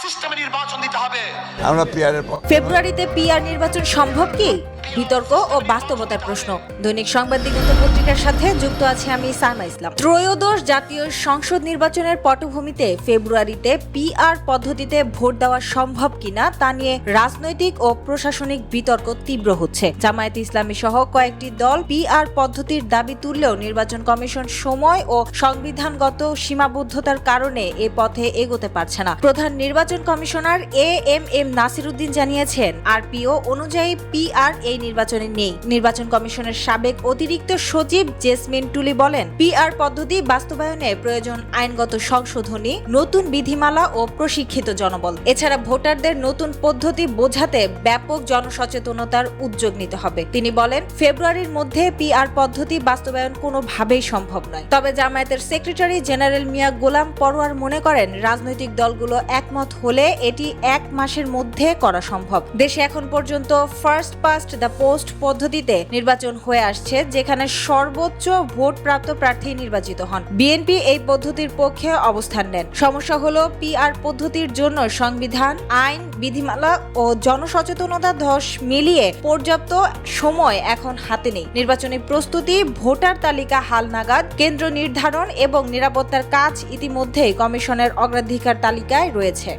সিস্টেমে নির্বাচন দিতে হবে। আমরা ফেব্রুয়ারিতে পিআর নির্বাচন সম্ভব কি? বিতর্ক ও বাস্তবতার প্রশ্ন। দৈনিক সংবাদ দিগন্ত পত্রিকার সাথে যুক্ত আছে আমি সালমা ইসলাম। ত্রয়োদশ জাতীয় সংসদ নির্বাচনের পটভূমিতে ফেব্রুয়ারিতে পিআর পদ্ধতিতে ভোট দেওয়া সম্ভব কিনা তা নিয়ে রাজনৈতিক ও প্রশাসনিক বিতর্ক তীব্র হচ্ছে। জামায়াত ইসলামী সহ কয়েকটি দল পিআর পদ্ধতির দাবি তুললেও নির্বাচন কমিশন সময় ও সংবিধানগত সীমাবদ্ধতার কারণে এ পথে এগোতে পারছে না। প্রধান নির্বাচন কমিশনার এএমএম নাসির উদ্দিন জানিয়েছেন, আরপিও অনুযায়ী পিআর এই নির্বাচনে নেই। নির্বাচন কমিশনের সাবেক অতিরিক্ত সচিব জেসমিন টুলি বলেন, পিআর পদ্ধতি বাস্তবায়নে প্রয়োজন আইনগত সংশোধনী, নতুন বিধিমালা ও প্রশিক্ষিত জনবল। এছাড়া ভোটারদের নতুন পদ্ধতি বোঝাতে ব্যাপক জনসচেতনতার উদ্যোগ নিতে হবে। তিনি বলেন, ফেব্রুয়ারির মধ্যে পিআর পদ্ধতি বাস্তবায়ন কোনোভাবেই সম্ভব নয়। তবে জামায়াতের সেক্রেটারি জেনারেল মিয়া গোলাম পরোয়ার মনে করেন, রাজনৈতিক দলগুলো একমত হলে এটি 1 মাসের মধ্যে করা সম্ভব। দেশে এখন পর্যন্ত ফার্স্ট পাস্ট দ্য পোস্ট পদ্ধতিতে নির্বাচন হয়ে আসছে, যেখানে সর্বোচ্চ ভোট প্রাপ্ত প্রার্থী নির্বাচিত হন। বিএনপি এই পদ্ধতির পক্ষে অবস্থান নেন। সমস্যা হলো, পিআর পদ্ধতির জন্য সংবিধান, আইন, বিধিমালা ও জনসচেতনতা মিলিয়ে পর্যাপ্ত সময় এখন হাতে নেই। নির্বাচনী প্রস্তুতি, ভোটার তালিকা হালনাগাদ, কেন্দ্র নির্ধারণ এবং নিরাপত্তার কাজ ইতিমধ্যেই কমিশনের অগ্রাধিকার তালিকায় রয়েছে।